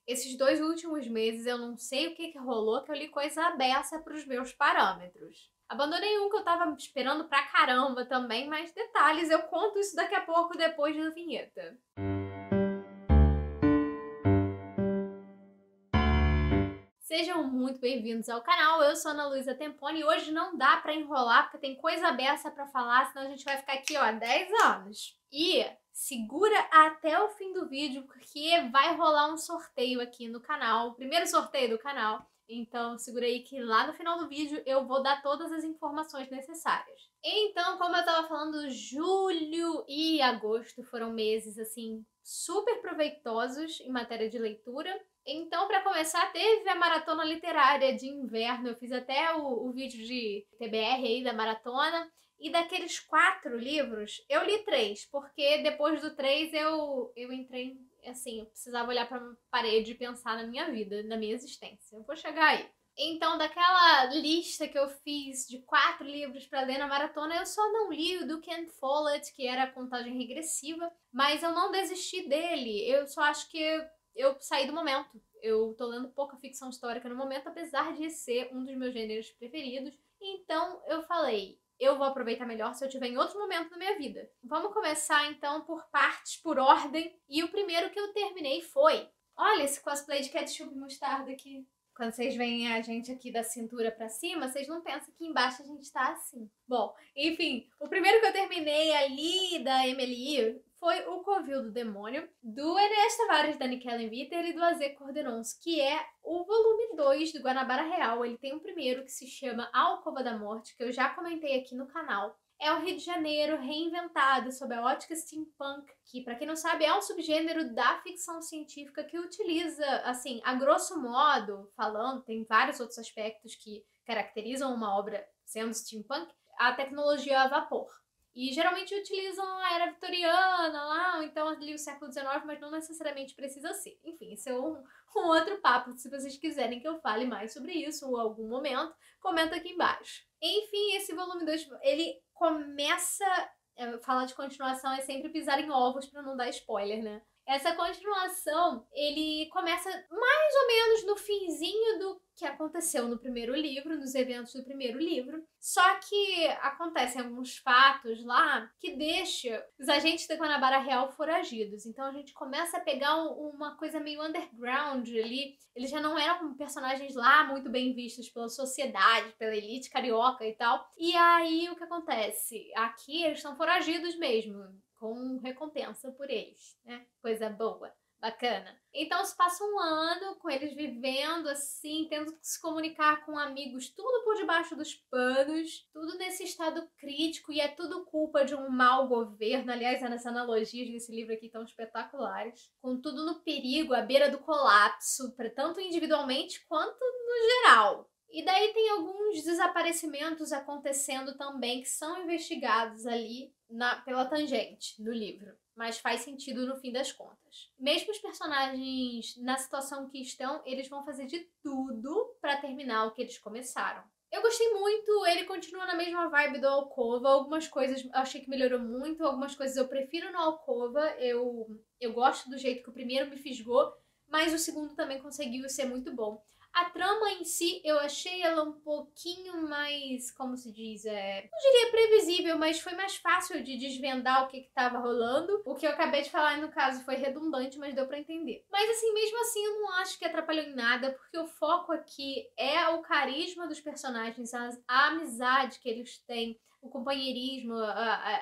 Esses 2 últimos meses eu não sei o que rolou, que eu li coisa beça pros meus parâmetros. Abandonei um que eu tava esperando pra caramba também, mas detalhes, eu conto isso daqui a pouco depois da vinheta. Sejam muito bem-vindos ao canal, eu sou Ana Luísa Temponi e hoje não dá pra enrolar porque tem coisa beça pra falar, senão a gente vai ficar aqui, ó, 10 anos. E segura até o fim do vídeo porque vai rolar um sorteio aqui no canal, o primeiro sorteio do canal. Então segura aí que lá no final do vídeo eu vou dar todas as informações necessárias. Então, como eu tava falando, julho e agosto foram meses, assim, super proveitosos em matéria de leitura. Então, para começar, teve a maratona literária de inverno. Eu fiz até o vídeo de TBR aí da maratona. E daqueles 4 livros, eu li 3, porque depois do 3 eu entrei, assim, eu precisava olhar para a parede e pensar na minha vida, na minha existência. Eu vou chegar aí. Então, daquela lista que eu fiz de 4 livros para ler na maratona, eu só não li o do Ken Follett, que era a contagem regressiva, mas eu não desisti dele. Eu só acho que eu saí do momento. Eu tô lendo pouca ficção histórica no momento, apesar de ser um dos meus gêneros preferidos. Então eu falei, eu vou aproveitar melhor se eu tiver em outro momento da minha vida. Vamos começar então por partes, por ordem. E o primeiro que eu terminei foi... Olha esse cosplay de ketchup e mostarda aqui. Quando vocês veem a gente aqui da cintura pra cima, vocês não pensam que embaixo a gente tá assim. Bom, enfim, o primeiro que eu terminei ali da Emily foi O Covil do Demônio, do Enéas Tavares, da Nikellen Bitter e do AZ Cordenons, que é o volume 2 do Guanabara Real. Ele tem um primeiro que se chama A Alcova da Morte, que eu já comentei aqui no canal. É o Rio de Janeiro reinventado sob a ótica steampunk, que, para quem não sabe, é um subgênero da ficção científica que utiliza, assim, a grosso modo, falando, tem vários outros aspectos que caracterizam uma obra sendo steampunk, a tecnologia a vapor. E geralmente utilizam a era vitoriana lá, ou então ali o século XIX, mas não necessariamente precisa ser. Enfim, isso é um outro papo. Se vocês quiserem que eu fale mais sobre isso ou algum momento, comenta aqui embaixo. Enfim, esse volume 2, ele começa... falar de continuação é sempre pisar em ovos para não dar spoiler, né? Essa continuação, ele começa mais ou menos no finzinho do que aconteceu no primeiro livro, nos eventos do primeiro livro. Só que acontecem alguns fatos lá que deixam os agentes da Guanabara Real foragidos. Então a gente começa a pegar uma coisa meio underground ali. Eles já não eram personagens lá muito bem vistos pela sociedade, pela elite carioca e tal. E aí o que acontece? Aqui eles estão foragidos mesmo, com recompensa por eles, né? Coisa boa, bacana. Então se passa um ano com eles vivendo assim, tendo que se comunicar com amigos, tudo por debaixo dos panos, tudo nesse estado crítico, e é tudo culpa de um mau governo. Aliás, as analogias desse livro aqui estão espetaculares. Com tudo no perigo, à beira do colapso, tanto individualmente quanto no geral. E daí tem alguns desaparecimentos acontecendo também que são investigados ali pela tangente no livro, mas faz sentido no fim das contas. Mesmo os personagens na situação que estão, eles vão fazer de tudo para terminar o que eles começaram. Eu gostei muito, ele continua na mesma vibe do Alcova. Algumas coisas eu achei que melhorou muito, algumas coisas eu prefiro no Alcova. Eu gosto do jeito que o primeiro me fisgou, mas o segundo também conseguiu ser muito bom. A trama em si, eu achei ela um pouquinho mais, como se diz, não diria previsível, mas foi mais fácil de desvendar o que estava rolando. O que eu acabei de falar, no caso, foi redundante, mas deu pra entender. Mas assim, mesmo assim, eu não acho que atrapalhou em nada, porque o foco aqui é o carisma dos personagens, a amizade que eles têm, o companheirismo,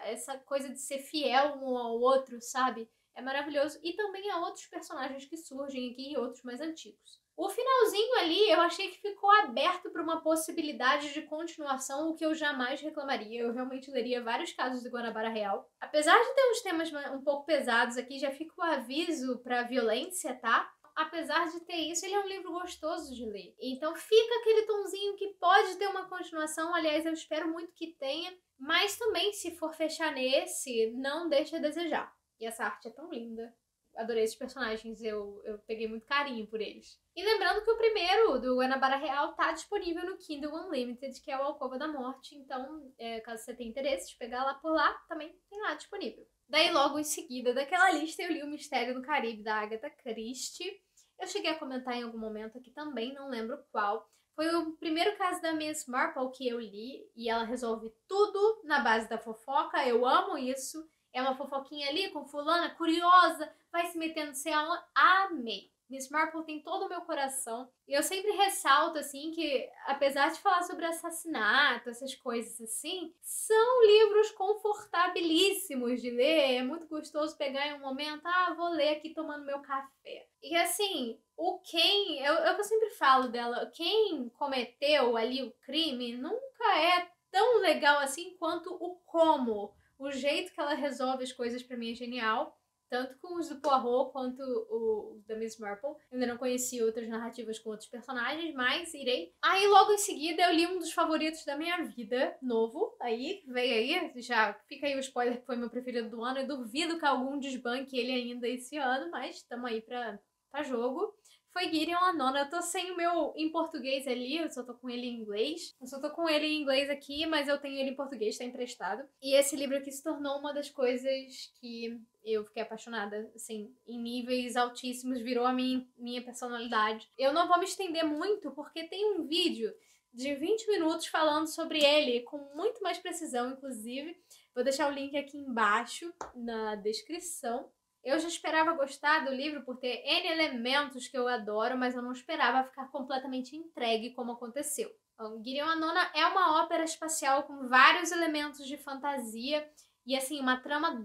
essa coisa de ser fiel um ao outro, sabe? É maravilhoso. E também há outros personagens que surgem aqui e outros mais antigos. O finalzinho ali eu achei que ficou aberto para uma possibilidade de continuação, o que eu jamais reclamaria. Eu realmente leria vários casos do Guanabara Real. Apesar de ter uns temas um pouco pesados aqui, já fica o aviso para violência, tá? Apesar de ter isso, ele é um livro gostoso de ler. Então fica aquele tonzinho que pode ter uma continuação. Aliás, eu espero muito que tenha. Mas também, se for fechar nesse, não deixa a desejar. E essa arte é tão linda. Adorei esses personagens, eu peguei muito carinho por eles. E lembrando que o primeiro, do Guanabara Real, tá disponível no Kindle Unlimited, que é o Alcova da Morte. Então, caso você tenha interesse de pegar lá por lá, também tem lá disponível. Daí, logo em seguida daquela lista, eu li O Mistério do Caribe, da Agatha Christie. Eu cheguei a comentar em algum momento aqui também, não lembro qual. Foi o primeiro caso da Miss Marple que eu li e ela resolve tudo na base da fofoca. Eu amo isso. É uma fofoquinha ali com fulana, curiosa, vai se metendo sem aula. Amei. Miss Marple tem todo o meu coração. E eu sempre ressalto, assim, que apesar de falar sobre assassinato, essas coisas assim, são livros confortabilíssimos de ler. É muito gostoso pegar em um momento, vou ler aqui tomando meu café. E assim, eu sempre falo dela, quem cometeu ali o crime nunca é tão legal assim quanto o como. O jeito que ela resolve as coisas pra mim é genial. Tanto com os do Poirot quanto o da Miss Marple. Eu ainda não conheci outras narrativas com outros personagens, mas irei. Aí logo em seguida eu li um dos favoritos da minha vida, novo. Aí, veio aí, já fica aí o spoiler que foi meu preferido do ano. Eu duvido que algum desbanque ele ainda esse ano, mas tamo aí pra jogo. Foi Gideon a Nona. Eu tô sem o meu em português ali, eu só tô com ele em inglês. Eu só tô com ele em inglês aqui, mas eu tenho ele em português, tá emprestado. E esse livro aqui se tornou uma das coisas que eu fiquei apaixonada, assim, em níveis altíssimos, virou a minha personalidade. Eu não vou me estender muito, porque tem um vídeo de 20 minutos falando sobre ele, com muito mais precisão, inclusive. Vou deixar o link aqui embaixo, na descrição. Eu já esperava gostar do livro por ter N elementos que eu adoro, mas eu não esperava ficar completamente entregue como aconteceu. Gideon a Nona é uma ópera espacial com vários elementos de fantasia e, assim, uma trama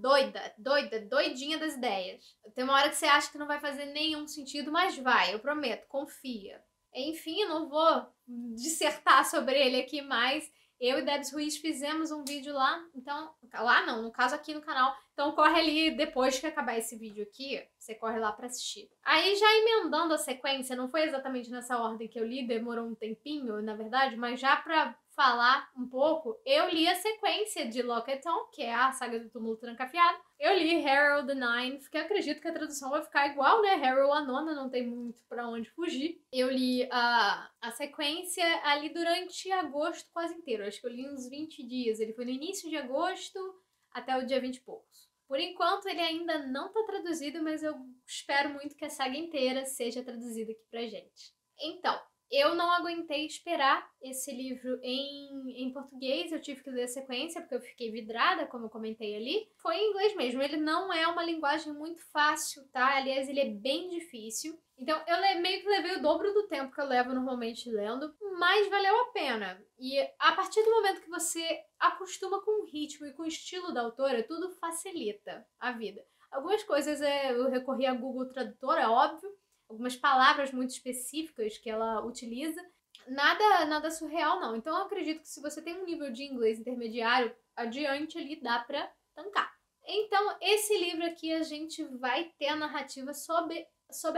doidinha das ideias. Tem uma hora que você acha que não vai fazer nenhum sentido, mas vai, eu prometo, confia. Enfim, eu não vou dissertar sobre ele aqui mais. Eu e Debs Ruiz fizemos um vídeo lá, então, lá não, no caso aqui no canal, então corre ali depois que acabar esse vídeo aqui, você corre lá pra assistir. Aí já emendando a sequência, não foi exatamente nessa ordem que eu li, demorou um tempinho, na verdade, mas já pra falar um pouco, eu li a sequência de Locketton, que é a saga do túmulo trancafiado. Eu li Harrow the Ninth, que acredito que a tradução vai ficar igual, né? Harrow a Nona, não tem muito pra onde fugir. Eu li a sequência ali durante agosto quase inteiro. Acho que eu li uns 20 dias. Ele foi no início de agosto até o dia 20 e poucos. Por enquanto, ele ainda não tá traduzido, mas eu espero muito que a saga inteira seja traduzida aqui pra gente. Então, eu não aguentei esperar esse livro em português, eu tive que ler a sequência porque eu fiquei vidrada, como eu comentei ali. Foi em inglês mesmo, ele não é uma linguagem muito fácil, tá? Aliás, ele é bem difícil. Então, eu meio que levei o dobro do tempo que eu levo normalmente lendo, mas valeu a pena. E a partir do momento que você acostuma com o ritmo e com o estilo da autora, tudo facilita a vida. Algumas coisas eu recorri a Google Tradutor, é óbvio, algumas palavras muito específicas que ela utiliza. Nada surreal, não. Então eu acredito que se você tem um nível de inglês intermediário, adiante ali dá pra tancar. Então, esse livro aqui a gente vai ter a narrativa sob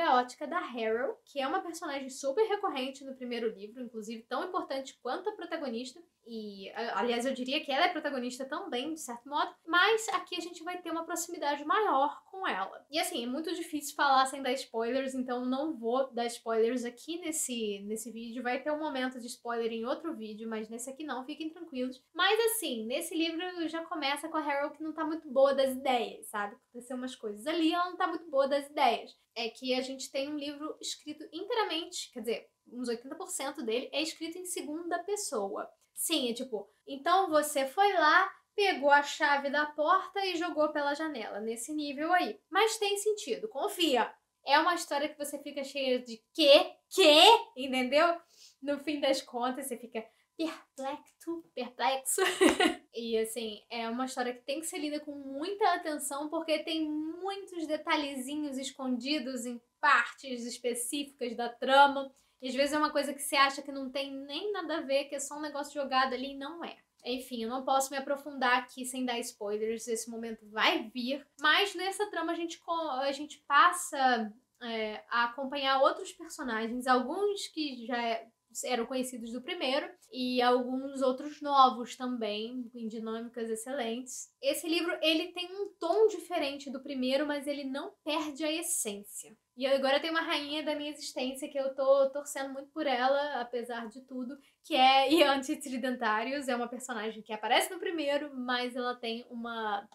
a ótica da Harrow, que é uma personagem super recorrente no primeiro livro, inclusive tão importante quanto a protagonista. E, aliás, eu diria que ela é protagonista também, de certo modo, mas aqui a gente vai ter uma proximidade maior com ela. E assim, é muito difícil falar sem dar spoilers, então não vou dar spoilers aqui nesse vídeo. Vai ter um momento de spoiler em outro vídeo, mas nesse aqui não, fiquem tranquilos. Mas assim, nesse livro já começa com a Harrow que não tá muito boa das ideias, sabe? Aconteceu umas coisas ali, ela não tá muito boa das ideias. É que a gente tem um livro escrito inteiramente, quer dizer, uns 80% dele é escrito em segunda pessoa. Sim, é tipo, então você foi lá, pegou a chave da porta e jogou pela janela, nesse nível aí. Mas tem sentido, confia. É uma história que você fica cheia de quê? Entendeu? No fim das contas, você fica perplexo. E assim, é uma história que tem que ser lida com muita atenção, porque tem muitos detalhezinhos escondidos em partes específicas da trama. E às vezes é uma coisa que você acha que não tem nem nada a ver, que é só um negócio jogado ali e não é. Enfim, eu não posso me aprofundar aqui sem dar spoilers, esse momento vai vir. Mas nessa trama a gente passa a acompanhar outros personagens, alguns que já eram conhecidos do primeiro e alguns outros novos também, em dinâmicas excelentes. Esse livro, ele tem um tom diferente do primeiro, mas ele não perde a essência. E agora tem uma rainha da minha existência que eu tô torcendo muito por ela, apesar de tudo, que é Ianthe Tridentarius. É uma personagem que aparece no primeiro, mas ela tem uma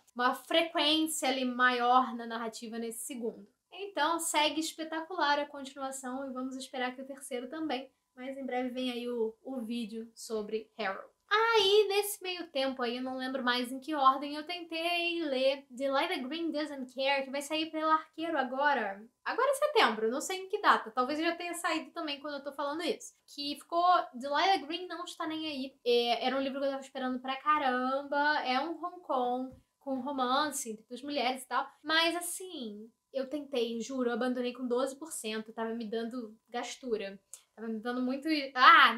frequência ali maior na narrativa nesse segundo. Então segue espetacular a continuação e vamos esperar que o terceiro também. Mas em breve vem aí o vídeo sobre Harrow. Aí, nesse meio tempo aí, eu não lembro mais em que ordem, eu tentei ler Delilah Green Doesn't Care, que vai sair pelo Arqueiro agora. Agora é setembro, não sei em que data. Talvez já tenha saído também quando eu tô falando isso. Que ficou Delilah Green Não Está Nem Aí. Era um livro que eu tava esperando pra caramba. É um rom-com com romance entre duas mulheres e tal. Mas assim, eu tentei, juro, eu abandonei com 12%. Tava me dando gastura. Tava me dando muito.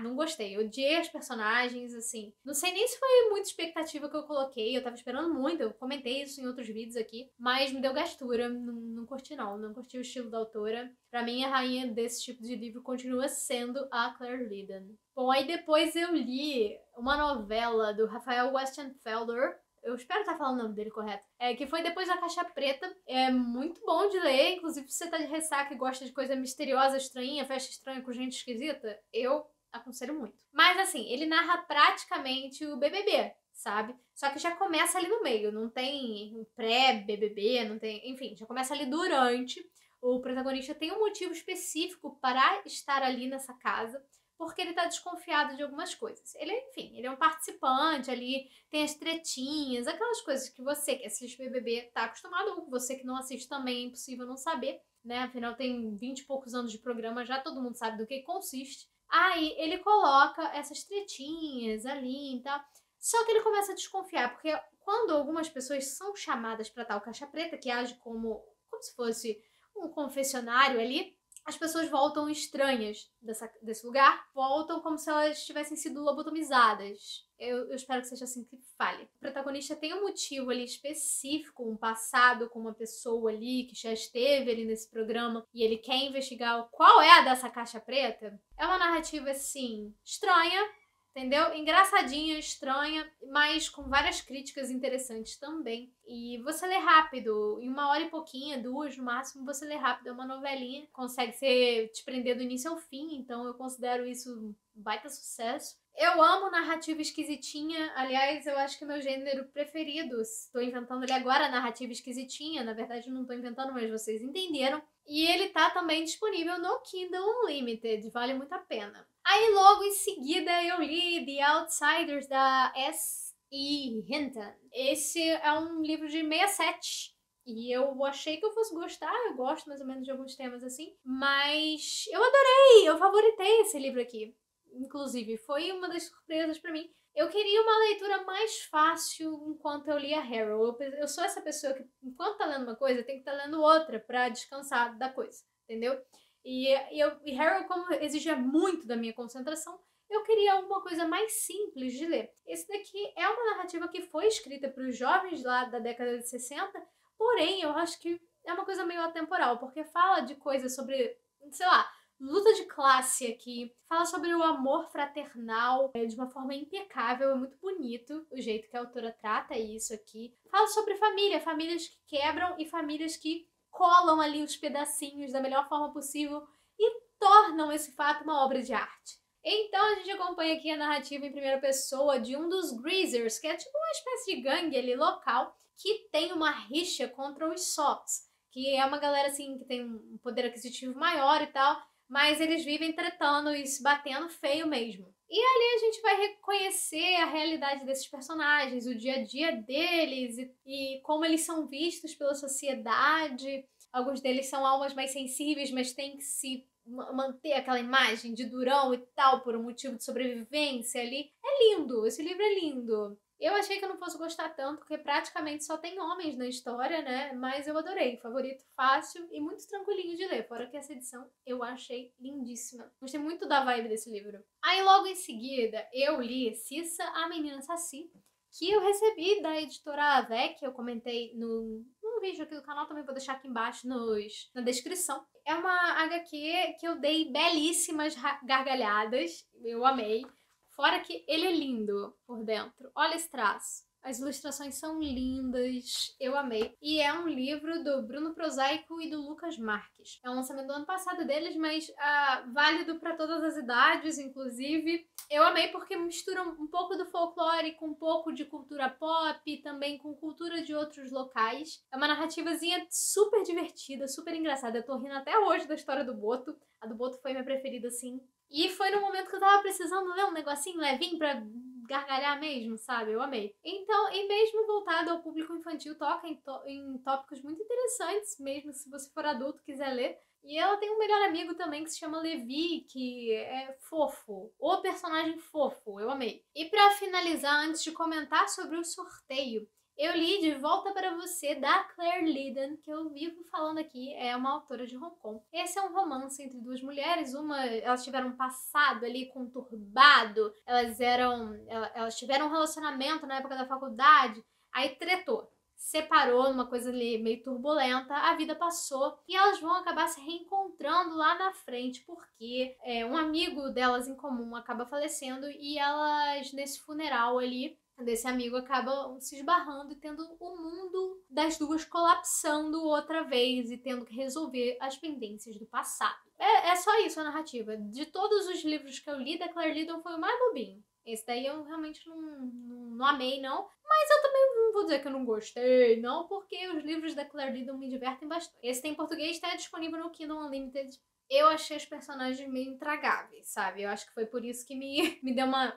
Não gostei. Eu odiei as personagens, assim. Não sei nem se foi muita expectativa que eu coloquei. Eu tava esperando muito. Eu comentei isso em outros vídeos aqui. Mas me deu gastura. Não curti, não. Não curti o estilo da autora. Pra mim, a rainha desse tipo de livro continua sendo a Claire Liddon. Bom, aí depois eu li uma novela do Rafael Westenfelder. Eu espero estar falando o nome dele correto. Que foi Depois da Caixa Preta. É muito bom de ler. Inclusive, se você tá de ressaca e gosta de coisa misteriosa, estranha, festa estranha com gente esquisita, eu aconselho muito. Mas assim, ele narra praticamente o BBB, sabe? Só que já começa ali no meio. Não tem pré-BBB, não tem... Enfim, já começa ali durante. O protagonista tem um motivo específico para estar ali nessa casa, porque ele tá desconfiado de algumas coisas. Ele é um participante ali, tem as tretinhas, aquelas coisas que você que assiste BBB tá acostumado, ou você que não assiste também, é impossível não saber, né? Afinal, tem 20 e poucos anos de programa, já todo mundo sabe do que consiste. Aí, ele coloca essas tretinhas ali e tal, só que ele começa a desconfiar, porque quando algumas pessoas são chamadas pra tal caixa preta, que age como se fosse um confessionário ali, as pessoas voltam estranhas desse lugar, voltam como se elas tivessem sido lobotomizadas. Eu espero que seja assim que fale. O protagonista tem um motivo ali específico, um passado com uma pessoa ali que já esteve ali nesse programa e ele quer investigar qual é a dessa caixa preta. É uma narrativa, assim, estranha, entendeu? Engraçadinha, estranha, mas com várias críticas interessantes também. E você lê rápido, em 1 hora e pouquinho, 2 no máximo, você lê rápido. É uma novelinha, consegue te prender do início ao fim, então eu considero isso um baita sucesso. Eu amo narrativa esquisitinha, aliás, eu acho que é meu gênero preferido. Estou inventando ele agora, narrativa esquisitinha, na verdade não estou inventando, mas vocês entenderam. E ele tá também disponível no Kindle Unlimited, vale muito a pena. Aí logo em seguida eu li The Outsiders da S.E. Hinton. Esse é um livro de 67. E eu achei que eu fosse gostar, eu gosto mais ou menos de alguns temas assim, mas eu adorei, eu favoritei esse livro aqui. Inclusive, foi uma das surpresas pra mim. Eu queria uma leitura mais fácil enquanto eu lia Harrow. Eu sou essa pessoa que, enquanto tá lendo uma coisa, tem que estar lendo outra pra descansar da coisa, entendeu? E Harrow, como exigia muito da minha concentração, eu queria alguma coisa mais simples de ler. Esse daqui é uma narrativa que foi escrita para os jovens lá da década de 60, porém, eu acho que é uma coisa meio atemporal, porque fala de coisas sobre, sei lá, luta de classe aqui, fala sobre o amor fraternal de uma forma impecável, é muito bonito o jeito que a autora trata isso aqui. Fala sobre família, famílias que quebram e famílias que colam ali os pedacinhos da melhor forma possível e tornam esse fato uma obra de arte. Então a gente acompanha aqui a narrativa em primeira pessoa de um dos Greasers, que é tipo uma espécie de gangue ali local, que tem uma rixa contra os Sops, que é uma galera assim que tem um poder aquisitivo maior e tal, mas eles vivem tretando e se batendo feio mesmo. E ali a gente vai reconhecer a realidade desses personagens, o dia a dia deles e como eles são vistos pela sociedade. Alguns deles são almas mais sensíveis, mas têm que se manter aquela imagem de durão e tal por um motivo de sobrevivência ali. É lindo, esse livro é lindo. Eu achei que eu não fosse gostar tanto, porque praticamente só tem homens na história, né? Mas eu adorei. Favorito fácil e muito tranquilinho de ler. Fora que essa edição eu achei lindíssima. Gostei muito da vibe desse livro. Aí logo em seguida eu li Cissa, a Menina Saci, que eu recebi da editora Avec, que eu comentei num vídeo aqui do canal, também vou deixar aqui embaixo na descrição. É uma HQ que eu dei belíssimas gargalhadas, eu amei. Fora que ele é lindo por dentro. Olha esse traço. As ilustrações são lindas, eu amei. E é um livro do Bruno Prosaico e do Lucas Marques. É um lançamento do ano passado deles, mas válido para todas as idades, inclusive. Eu amei porque mistura um pouco do folclore com um pouco de cultura pop, também com cultura de outros locais. É uma narrativazinha super divertida, super engraçada. Eu tô rindo até hoje da história do Boto. A do Boto foi minha preferida, assim. E foi no momento que eu tava precisando ler um negocinho levinho pra gargalhar mesmo, sabe? Eu amei. Então, e mesmo voltado ao público infantil, toca em tópicos muito interessantes, mesmo se você for adulto e quiser ler. E ela tem um melhor amigo também que se chama Levi, que é fofo. O personagem fofo, eu amei. E pra finalizar, antes de comentar sobre o sorteio, eu li De Volta para Você, da Claire Lydon, que eu vivo falando aqui, é uma autora de Hong Kong. Esse é um romance entre duas mulheres, elas tiveram um passado ali conturbado, elas tiveram um relacionamento na época da faculdade, aí tretou. Separou numa coisa ali meio turbulenta, a vida passou e elas vão acabar se reencontrando lá na frente, porque um amigo delas em comum acaba falecendo e elas, nesse funeral ali, desse amigo acaba se esbarrando e tendo o mundo das duas colapsando outra vez e tendo que resolver as pendências do passado. É só isso a narrativa. De todos os livros que eu li, da Claire Lydon foi o mais bobinho. Esse daí eu realmente não amei, não. Mas eu também não vou dizer que eu não gostei, não, porque os livros da Claire Lydon me divertem bastante. Esse tem em português, está disponível no Kindle Unlimited. Eu achei os personagens meio intragáveis, sabe? Eu acho que foi por isso que me deu uma...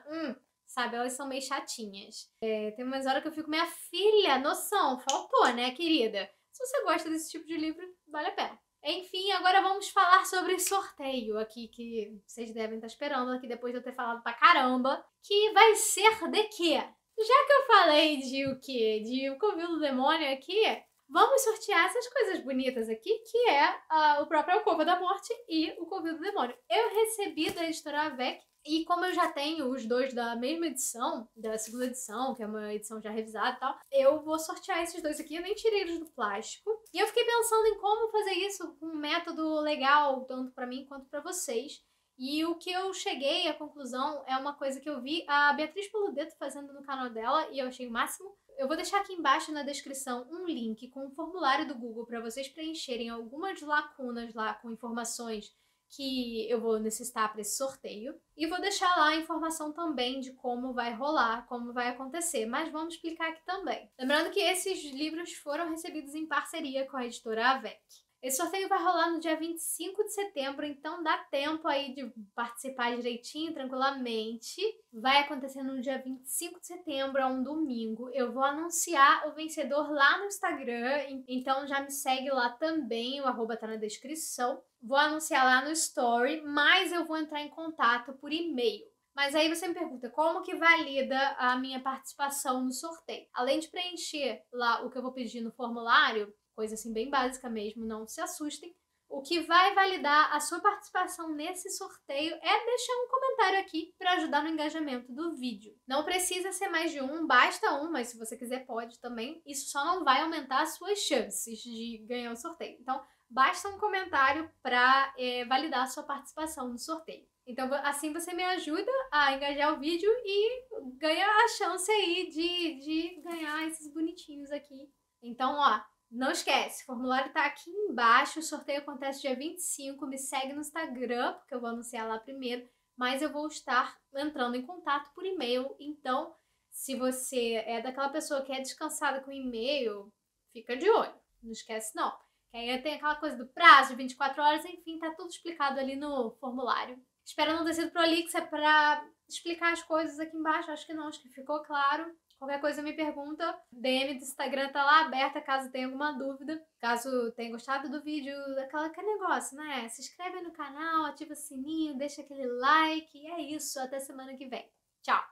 sabe, elas são meio chatinhas. Tem umas horas que eu fico, minha filha, noção, faltou, né, querida? Se você gosta desse tipo de livro, vale a pena. Enfim, agora vamos falar sobre sorteio aqui, que vocês devem estar esperando aqui depois de eu ter falado pra caramba, que vai ser de quê? Já que eu falei de o quê? De O Covil do Demônio aqui, vamos sortear essas coisas bonitas aqui, que é o próprio Alcova da Morte e O Covil do Demônio. Eu recebi da editora Avec, e como eu já tenho os dois da mesma edição, da segunda edição, que é uma edição já revisada e tal, eu vou sortear esses dois aqui. Eu nem tirei eles do plástico. E eu fiquei pensando em como fazer isso com um método legal, tanto pra mim quanto pra vocês. E o que eu cheguei à conclusão é uma coisa que eu vi a Beatriz Poludeto fazendo no canal dela e eu achei o máximo. Eu vou deixar aqui embaixo na descrição um link com um formulário do Google para vocês preencherem algumas lacunas lá com informações que eu vou necessitar para esse sorteio. E vou deixar lá a informação também de como vai rolar, como vai acontecer, mas vamos explicar aqui também. Lembrando que esses livros foram recebidos em parceria com a editora Avec. Esse sorteio vai rolar no dia 25 de setembro, então dá tempo aí de participar direitinho, tranquilamente. Vai acontecer no dia 25 de setembro, é um domingo. Eu vou anunciar o vencedor lá no Instagram, então já me segue lá também, o arroba tá na descrição. Vou anunciar lá no story, mas eu vou entrar em contato por e-mail. Mas aí você me pergunta, como que valida a minha participação no sorteio? Além de preencher lá o que eu vou pedir no formulário, coisa assim bem básica mesmo, não se assustem. O que vai validar a sua participação nesse sorteio é deixar um comentário aqui para ajudar no engajamento do vídeo. Não precisa ser mais de um, basta um, mas se você quiser pode também. Isso só não vai aumentar as suas chances de ganhar o sorteio. Então, basta um comentário para validar a sua participação no sorteio. Então, assim você me ajuda a engajar o vídeo e ganha a chance aí de ganhar esses bonitinhos aqui. Então, ó, não esquece, o formulário tá aqui embaixo, o sorteio acontece dia 25, me segue no Instagram, porque eu vou anunciar lá primeiro, mas eu vou estar entrando em contato por e-mail, então se você é daquela pessoa que é descansada com e-mail, fica de olho, não esquece não. Que aí tem aquela coisa do prazo de 24 horas, enfim, tá tudo explicado ali no formulário. Espero não ter sido prolixa pra explicar as coisas aqui embaixo, acho que não, acho que ficou claro. Qualquer coisa me pergunta, DM do Instagram tá lá aberta caso tenha alguma dúvida. Caso tenha gostado do vídeo, aquele negócio, né? Se inscreve no canal, ativa o sininho, deixa aquele like. E é isso, até semana que vem. Tchau!